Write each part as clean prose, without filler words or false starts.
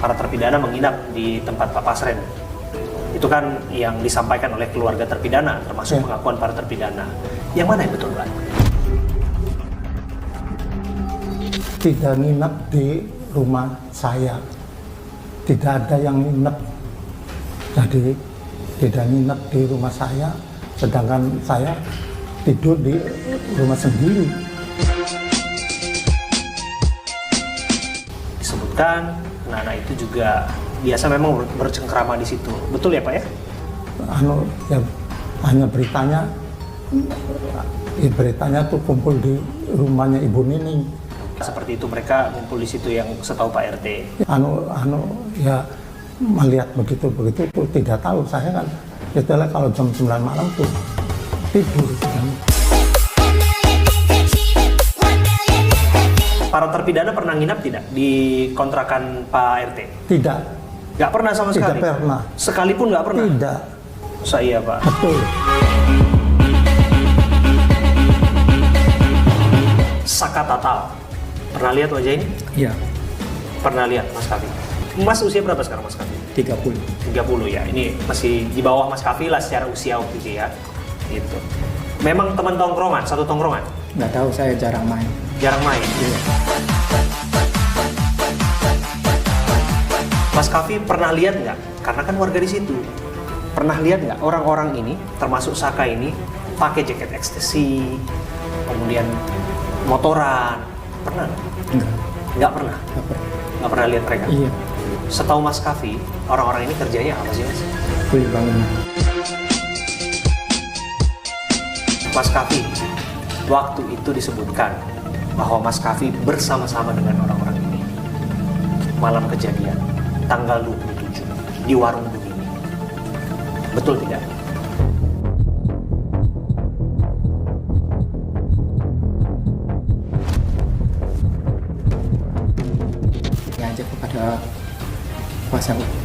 para terpidana menginap di tempat Pak Pasren. Itu kan yang disampaikan oleh keluarga terpidana, termasuk pengakuan para terpidana. Yang mana yang betul, Pak? Tidak nginep di rumah saya. Tidak ada yang nginep. Jadi tidak nginep di rumah saya, sedangkan saya tidur di rumah sendiri. Disebutkan anak-anak itu juga biasa memang bercengkrama di situ. Betul ya, Pak ya? Hanya beritanya tuh kumpul di rumahnya Ibu Nining. Seperti itu mereka kumpul di situ yang setahu Pak RT. Ya melihat begitu tuh tidak tahu, saya kan itulah kalau jam 9 malam tuh tidur kan. Para terpidana pernah nginap tidak di kontrakan Pak RT? Tidak. Nggak pernah sama sekali? Tidak pernah. Sekalipun nggak pernah? Tidak. Saya, Pak. Betul. Saka Tatal. Pernah lihat wajah ini? Iya, Pernah lihat, Mas Kafi? Mas usia berapa sekarang, Mas Kafi? 30. 30 ya. Ini masih di bawah Mas Kafi lah secara usia waktu itu ya. Gitu. Memang teman tongkrongan, satu tongkrongan? Nggak tahu, saya jarang main. Jarang main? Iya. Mas Kafi pernah lihat nggak? Karena kan warga di situ. Pernah lihat nggak orang-orang ini, termasuk Saka ini, pakai jaket ekstasi, kemudian motoran? Pernah nggak? Enggak. Nggak pernah? Nggak pernah. Nggak pernah lihat mereka? Iya, Setahu Mas Kafi, orang-orang ini kerjanya apa sih, Mas? kuli bangunan. Mas Kafi, waktu itu disebutkan bahwa Mas Kafi bersama-sama dengan orang-orang ini. Malam kejadian, tanggal 27, di warung Bu ini. Betul tidak? Ngajak kepada kuasa hukum.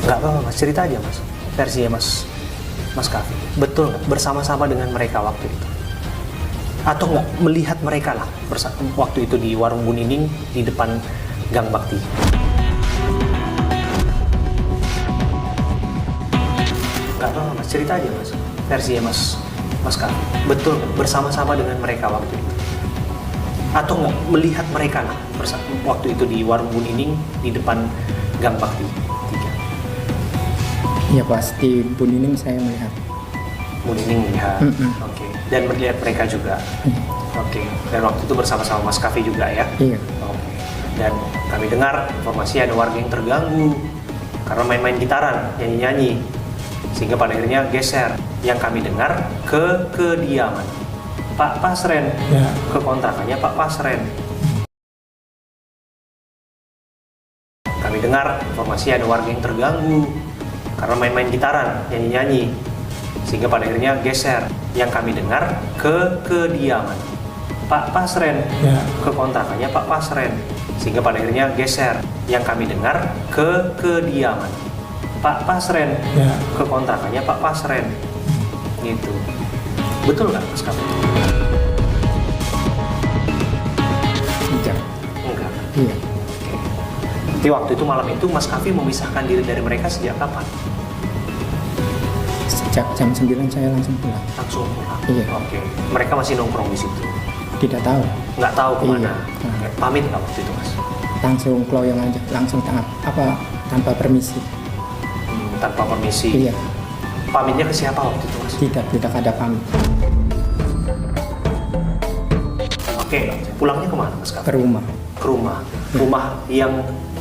Nggak apa-apa, Mas. Cerita aja, Mas. Versinya Mas Kafi. Betul nggak? Bersama-sama dengan mereka waktu itu? Atau nggak melihat mereka lah waktu itu di warung Bu Nining di depan Gang Bakti? Nggak apa-apa, Mas. Cerita aja, Mas. Versinya Mas Kafi. Betul nggak? Bersama-sama dengan mereka waktu itu? Atau nggak melihat mereka lah waktu itu di warung Bu Nining di depan Gang Bakti 3? Iya, pasti Bu Nining saya melihat. Bu Nining melihat, oke. Dan melihat mereka juga, oke. Dan waktu itu bersama-sama Mas Kafi juga ya? Iya. Oke. Dan kami dengar informasi ada warga yang terganggu karena main-main gitaran, nyanyi-nyanyi, sehingga pada akhirnya geser. Yang kami dengar ke kediaman Pak Pasren, Ya. ke kontrakannya Pak Pasren. Kami dengar informasi ada warga yang terganggu karena main-main gitaran, nyanyi-nyanyi, sehingga pada akhirnya geser. Yang kami dengar ke kediaman Pak Pasren, Ya. ke kontrakannya Pak Pasren, sehingga pada akhirnya geser. Yang kami dengar ke kediaman Pak Pasren, Ya. ke kontrakannya Pak Pasren. Gitu. Betul nggak, Mas Kafi? Tidak. Enggak. Iya. Jadi waktu itu malam itu Mas Kafi memisahkan diri dari mereka sejak kapan? Sejak jam 9 saya langsung pulang. Langsung pulang? Iya. Oke. Mereka masih nongkrong di situ? Tidak tahu. Nggak tahu kemana? Iya. Oke. Pamit nggak waktu itu, Mas? Langsung keloyong aja, langsung tanpa permisi. Tanpa permisi? Iya. Pamitnya ke siapa waktu itu, Mas? Tidak ada pamit. Oke. Pulangnya kemana, Mas Kafi? Ke rumah. Ke rumah? Rumah yang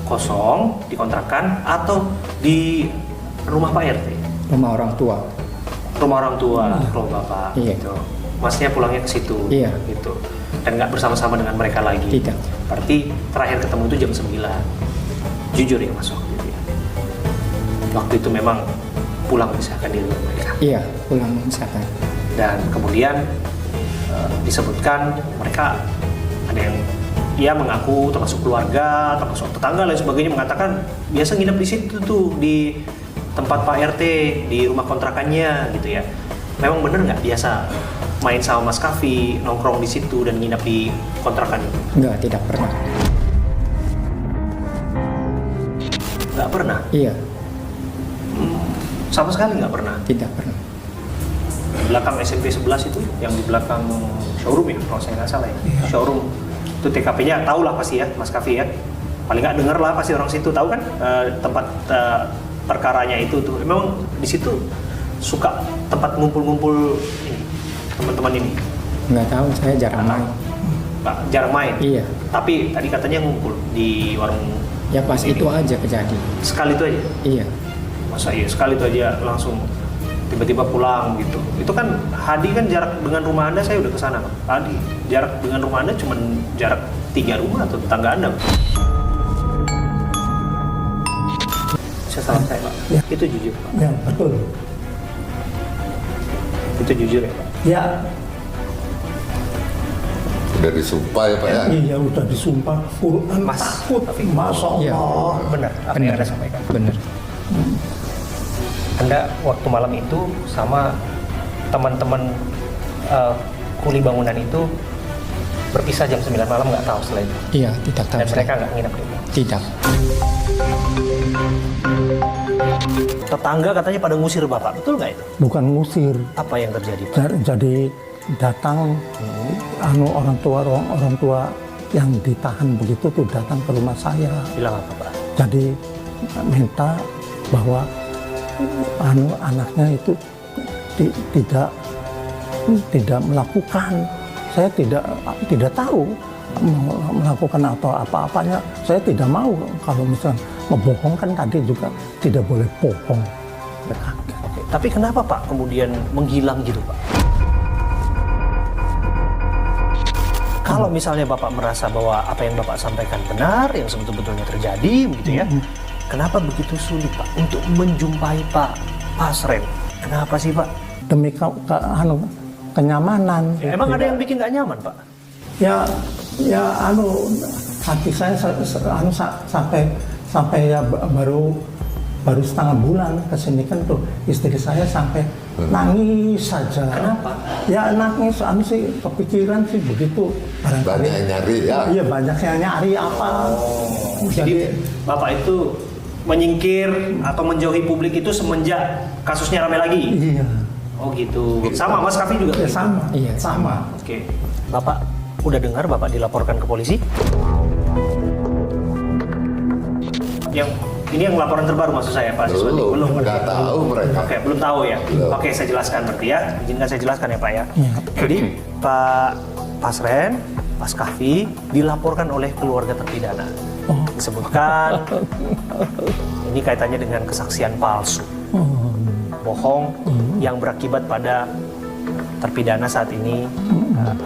kosong, dikontrakan, atau di rumah Pak RT? Rumah orang tua. Rumah orang tua, rumah Bapak, Iya. gitu. Masnya pulangnya ke situ, Iya. gitu. Dan nggak bersama-sama dengan mereka lagi? Tidak. Berarti terakhir ketemu itu jam 9. Jujur ya, Mas, waktu itu ya? Waktu itu memang pulang misalkan di rumah mereka. Iya, pulang misalkan. Dan kemudian disebutkan mereka ada yang ia mengaku termasuk keluarga, termasuk tetangga dan sebagainya mengatakan biasa nginep di situ tuh di tempat Pak RT di rumah kontrakannya gitu ya. Memang bener nggak biasa main sama Mas Kafi, nongkrong di situ dan nginep di kontrakan itu? Enggak, tidak pernah. Nggak pernah? Iya, Sama sekali nggak pernah? tidak pernah. Di belakang SMP 11 itu, yang di belakang showroom ya, kalau saya nggak salah ya. Showroom, itu TKP-nya tahu lah pasti ya, Mas Kavi ya. Paling nggak denger lah pasti orang situ, tahu kan tempat perkaranya itu tuh. Memang di situ suka tempat ngumpul-ngumpul ini, teman-teman ini. Nggak tahu, saya jarang main. Pak, jarang main? Iya, Tapi tadi katanya ngumpul di warung. ya pas ini. itu aja kejadian. Sekali itu aja? Iya, Masa iya, sekali itu aja langsung tiba-tiba pulang gitu. Itu kan Hadi kan jarak dengan rumah Anda, saya udah ke sana Pak. Hadi, jarak dengan rumah Anda cuma jarak 3 rumah atau tetangga Anda Pak. Saya salah saya Pak. Ya. Itu jujur Pak. Ya, betul. Itu jujur ya Pak. Ya, Udah disumpah ya Pak ya? iya udah disumpah Quran Mas, takut. tapi- Masya Iya. Allah. Benar, apa yang benar. Anda sampaikan. Benar. Anda waktu malam itu sama teman-teman kuli bangunan itu berpisah jam 9 malam, nggak tahu setelah itu. Iya, tidak tahu. Dan saya. mereka nggak nginep di rumah. Tidak. Tetangga katanya pada ngusir Bapak, betul nggak itu? Bukan ngusir. Apa yang terjadi Pak? Jadi datang orang tua yang ditahan begitu tuh datang ke rumah saya. Bilang apa Pak? Jadi minta bahwa anaknya itu tidak melakukan. Saya tidak tahu melakukan atau apa-apanya. Saya tidak mau. Kalau misalnya ngebohong kan tadi juga tidak boleh bohong. Oke. Tapi kenapa Pak kemudian menghilang gitu Pak? Kalau misalnya Bapak merasa bahwa apa yang Bapak sampaikan benar, yang sebetul-betulnya terjadi, begitu ya, kenapa begitu sulit Pak untuk menjumpai Pak Pasren? Kenapa sih Pak? Demi kenyamanan. Emang ada yang bikin nggak nyaman Pak? Ya hati saya sampai ya baru setengah bulan kesini kan tuh istri saya sampai nangis saja. Kenapa? Ya nangis, sih kepikiran sih begitu. Banyak yang nyari ya. Iya, banyak yang nyari apa. Jadi Bapak itu menyingkir atau menjauhi publik itu semenjak kasusnya ramai lagi? Iya. Oh gitu. Sama Mas Kavi juga? Ya gitu? sama. Iya, sama. Oke. Bapak udah dengar Bapak dilaporkan ke polisi? Ini yang laporan terbaru maksud saya Pak Siswandi? Belum, nggak tahu mereka. Oke, belum tahu ya? Belum. Oke, saya jelaskan berarti ya. Izinkan saya jelaskan ya Pak ya. Iya. Jadi Pak Pasren, Mas Kavi dilaporkan oleh keluarga terpidana. Oh. Disebutkan ini kaitannya dengan kesaksian palsu, bohong yang berakibat pada terpidana saat ini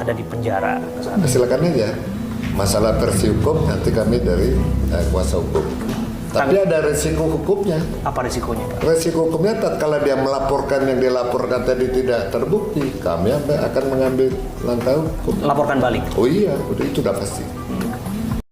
ada di penjara. Silakan aja. Masalah versi hukum nanti kami dari kuasa hukum. Tapi ada resiko hukumnya. Apa risikonya Pak? Resiko hukumnya tatkala dia melaporkan yang dilaporkan tadi tidak terbukti, kami akan mengambil langkah hukum. Laporkan balik. Oh iya, udah itu udah pasti.